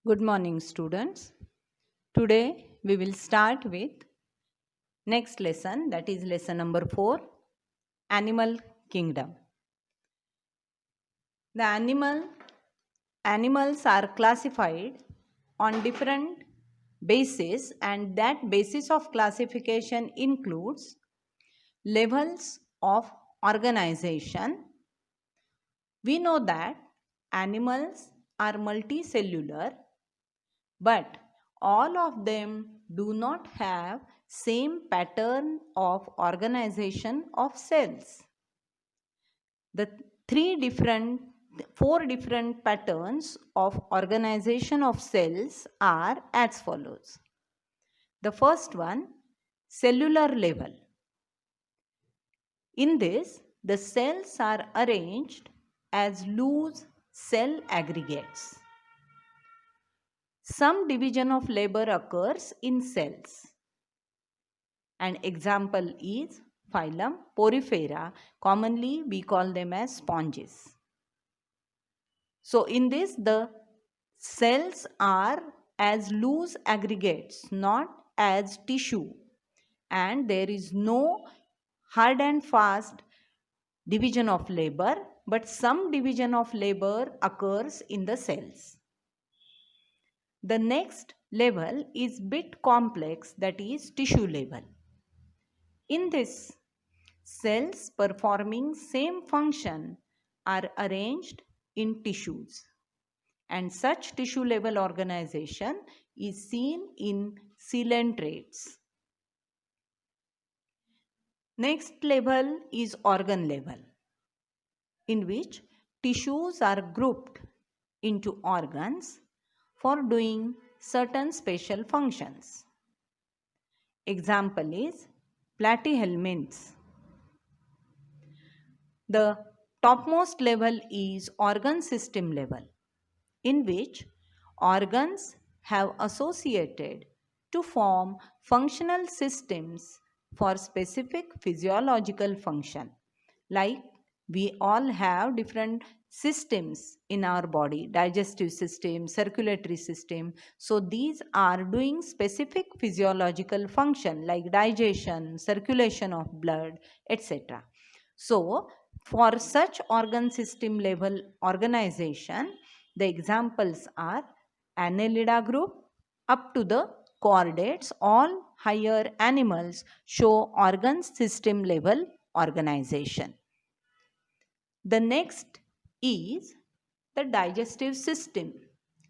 Good morning, students. Today we will start with next lesson, that is lesson number 4, Animal Kingdom. The animals are classified on different bases, and that basis of classification includes levels of organization. We know that animals are multicellular, but all of them do not have same pattern of organization of cells. The four different patterns of organization of cells are as follows. The first one, cellular level. In this, the cells are arranged as loose cell aggregates. Some division of labor occurs in cells. An example is phylum Porifera. Commonly we call them as sponges. So in this, the cells are as loose aggregates, not as tissue, and there is no hard and fast division of labor, but some division of labor occurs in the cells. The next level is bit complex, that is tissue level. In this, cells performing same function are arranged in tissues, and such tissue level organization is seen in coelentrates. Next level is organ level, in which tissues are grouped into organs for doing certain special functions. Example is platyhelminths. The topmost level is organ system level, in which organs have associated to form functional systems for specific physiological function. Like we all have different systems in our body, digestive system, circulatory system. So these are doing specific physiological function like digestion, circulation of blood, etc. So for such organ system level organization, the examples are Annelida group up to the chordates. All higher animals show organ system level organization. The next is the digestive system.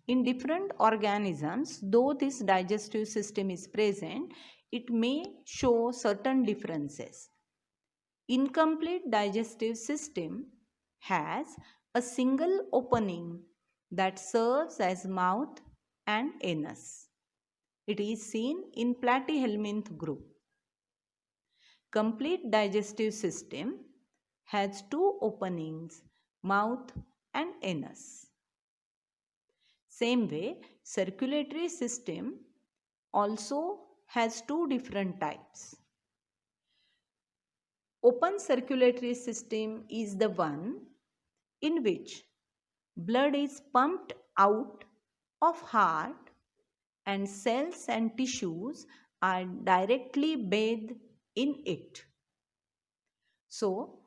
In different organisms, though this digestive system is present, it may show certain differences. Incomplete digestive system has a single opening that serves as mouth and anus. It is seen in platyhelminth group. Complete digestive system has two openings, mouth and anus. Same way, circulatory system also has two different types. Open circulatory system is the one in which blood is pumped out of heart and cells and tissues are directly bathed in it. So,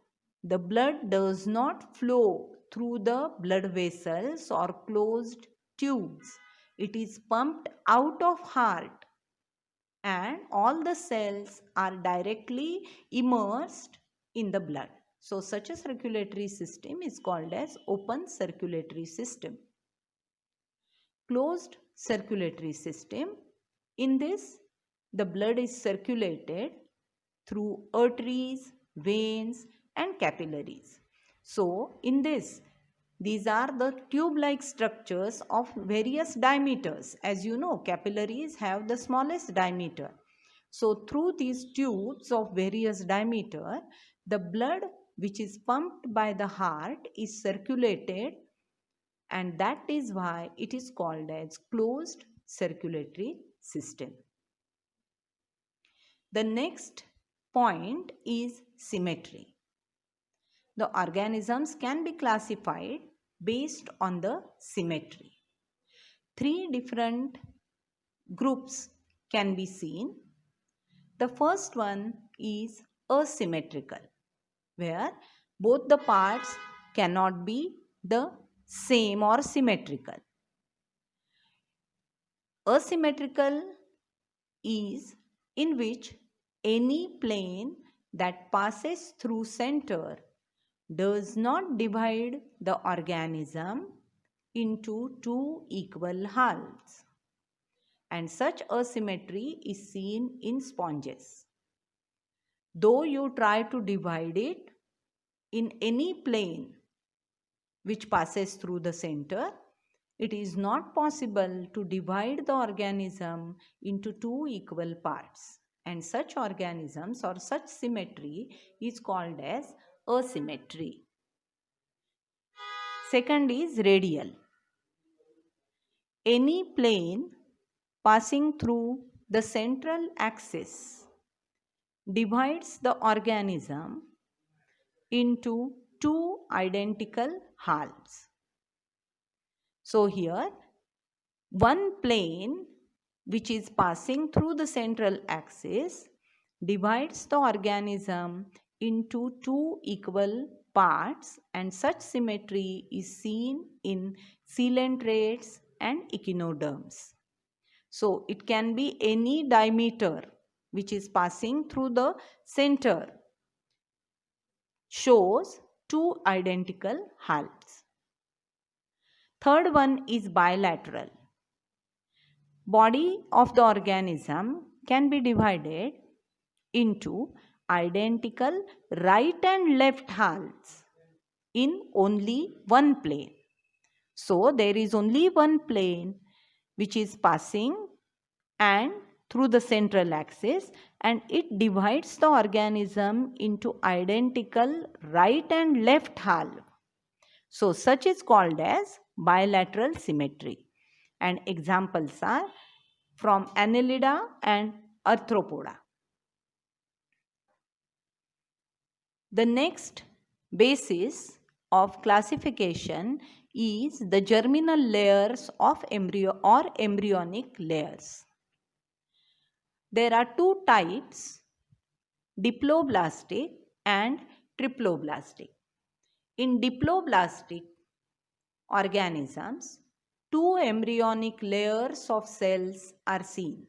the blood does not flow through the blood vessels or closed tubes. It is pumped out of heart and all the cells are directly immersed in the blood. So such a circulatory system is called as open circulatory system. Closed circulatory system. In this, the blood is circulated through arteries, veins and capillaries. So in this, these are the tube-like structures of various diameters. As you know, capillaries have the smallest diameter. So through these tubes of various diameter, the blood which is pumped by the heart is circulated, and that is why it is called as closed circulatory system. The next point is symmetry. The organisms can be classified based on the symmetry. three different groups can be seen. The first one is asymmetrical, where both the parts cannot be the same or symmetrical. Asymmetrical is in which any plane that passes through center does not divide the organism into two equal halves, and such asymmetry is seen in sponges. Though you try to divide it in any plane which passes through the center, it is not possible to divide the organism into two equal parts, and such organisms or such symmetry is called as asymmetry. Second is radial. Any plane passing through the central axis divides the organism into two identical halves. So here one plane which is passing through the central axis divides the organism into two equal parts, and such symmetry is seen in coelentrates and echinoderms. So it can be any diameter which is passing through the center shows two identical halves. Third one is bilateral. Body of the organism can be divided into identical right and left halves in only one plane. So there is only one plane which is passing and through the central axis, and it divides the organism into identical right and left half. So such is called as bilateral symmetry, and examples are from Annelida and Arthropoda. The next basis of classification is the germinal layers of embryo or embryonic layers. There are two types, diploblastic and triploblastic. In diploblastic organisms, two embryonic layers of cells are seen.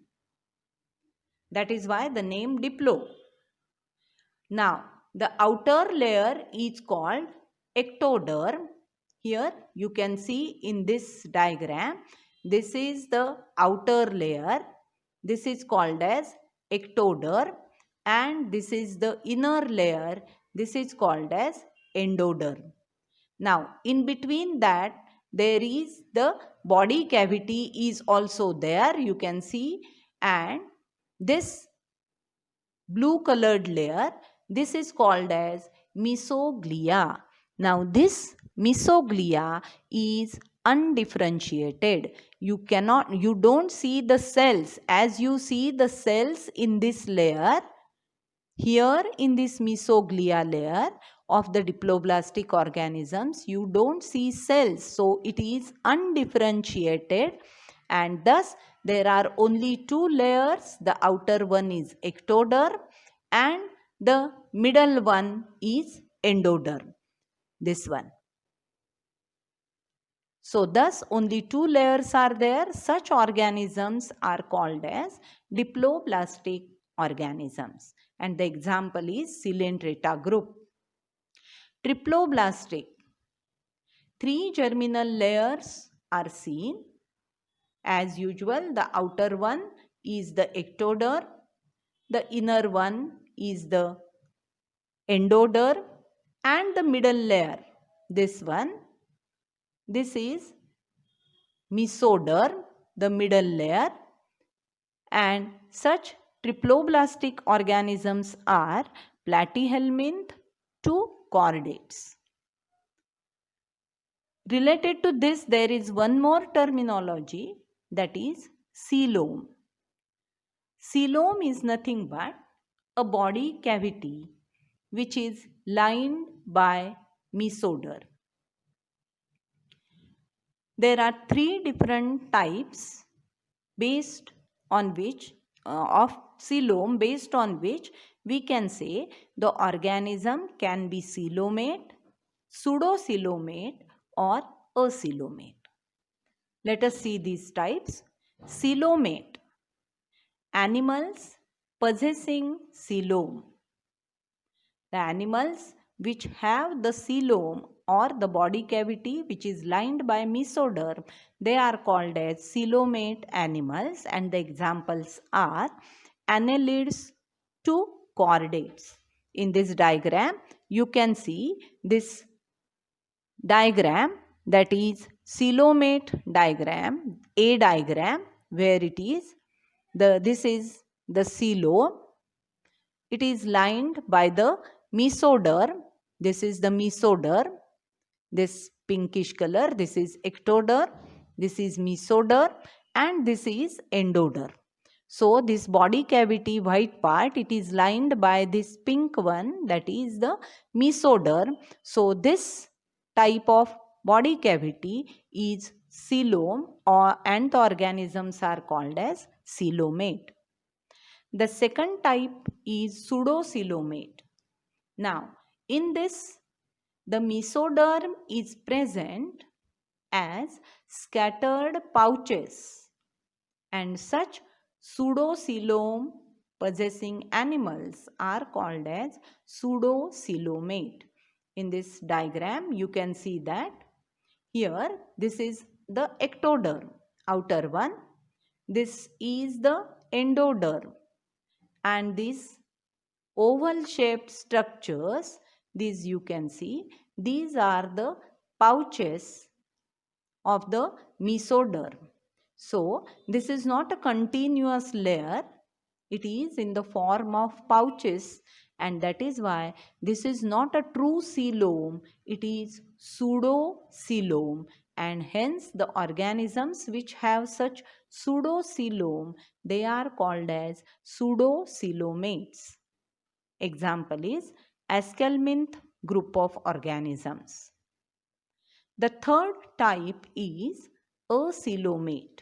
That is why the name diplo. Now, the outer layer is called ectoderm. Here you can see in this diagram, this is the outer layer. This is called as ectoderm, and this is the inner layer. This is called as endoderm. Now, in between that, there is the body cavity is also there, you can see, and this blue colored layer, this is called as mesoglia. Now, this mesoglia is undifferentiated. You don't see the cells as you see the cells in this layer. Here in this mesoglia layer of the diploblastic organisms, you don't see cells. So it is undifferentiated, and thus there are only two layers. The outer one is ectoderm and the middle one is endoderm. This one. So thus only two layers are there. Such organisms are called as diploblastic organisms, and the example is Coelentrata group. Triploblastic. Three germinal layers are seen. As usual, the outer one is the ectoderm, the inner one is the endoderm, and the middle layer, this one, this is mesoderm, the middle layer, and such triploblastic organisms are platyhelminth to chordates. Related to this, there is one more terminology, that is coelom. Coelom is nothing but a body cavity which is lined by mesoderm. There are three different types based on which of coelom, based on which we can say the organism can be coelomate, pseudocoelomate or acoelomate. Let us see these types. Coelomate, animals possessing coelom. The animals which have the coelom or the body cavity which is lined by mesoderm, they are called as coelomate animals, and the examples are annelids to chordates. In this diagram, you can see this diagram, that is coelomate diagram, A diagram, where it is this is the coelom. It is lined by the mesoderm. This is the mesoderm. This pinkish color, this is ectoderm. This is mesoderm and this is endoderm. So this body cavity white part, it is lined by this pink one, that is the mesoderm. So this type of body cavity is coelom, and the organisms are called as coelomate. The second type is pseudocoelomate. Now, in this, the mesoderm is present as scattered pouches, and such pseudocoelom possessing animals are called as pseudocoelomate. In this diagram, you can see that here this is the ectoderm, outer one. This is the endoderm, and these oval shaped structures, these you can see, these are the pouches of the mesoderm. So this is not a continuous layer, it is in the form of pouches, and that is why this is not a true coelom, it is pseudocoelom, and hence the organisms which have such pseudocoelom, they are called as pseudocoelomates. Example is Aschelminth group of organisms. The third type is acoelomate.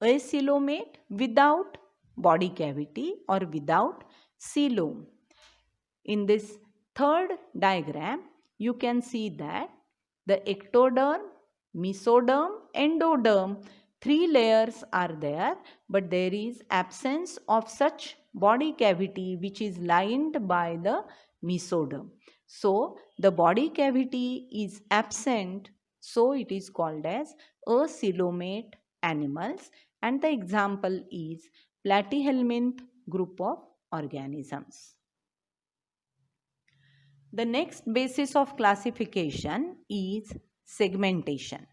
Acoelomate without body cavity or without coelom. In this third diagram, you can see that the ectoderm, mesoderm, endoderm, three layers are there, but there is absence of such body cavity which is lined by the mesoderm. So the body cavity is absent, so it is called as acoelomate animals, and the example is platyhelminth group of organisms. The next basis of classification is segmentation.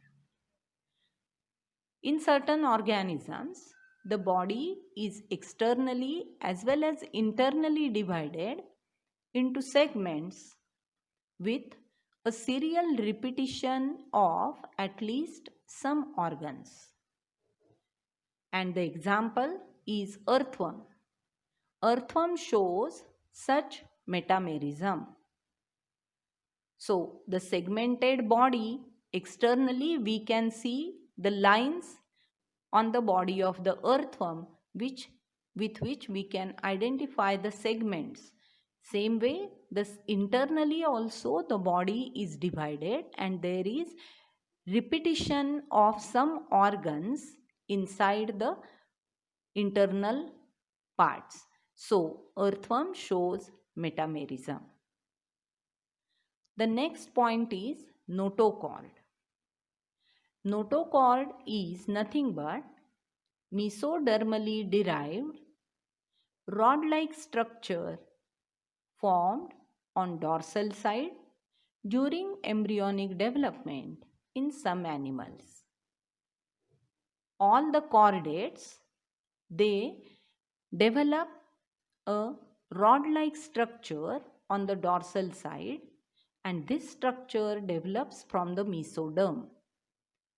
In certain organisms, the body is externally as well as internally divided into segments with a serial repetition of at least some organs. And the example is earthworm. Earthworm shows such metamerism. So the segmented body, externally we can see the lines on the body of the earthworm with which we can identify the segments. Same way, this internally also the body is divided and there is repetition of some organs inside the internal parts. So earthworm shows metamerism. The next point is notochord. Notochord is nothing but mesodermally derived rod-like structure formed on dorsal side during embryonic development in some animals. All the chordates, they develop a rod-like structure on the dorsal side, and this structure develops from the mesoderm,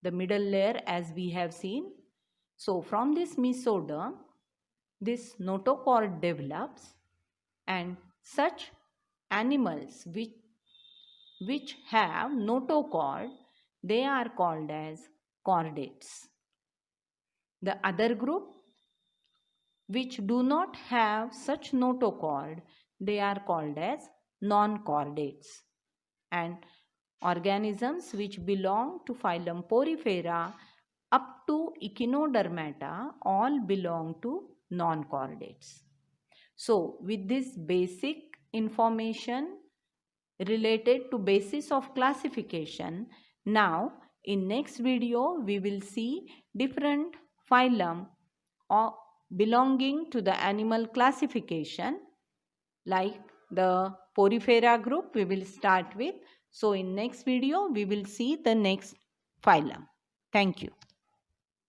the middle layer as we have seen. So from this mesoderm, this notochord develops, and such animals which have notochord, they are called as chordates. The other group which do not have such notochord, they are called as non-chordates. And organisms which belong to phylum Porifera up to Echinodermata all belong to non-chordates. So with this basic information related to basis of classification, now in next video we will see different phylum or belonging to the animal classification, like the Porifera group we will start with. So in next video we will see the next phylum. Thank you.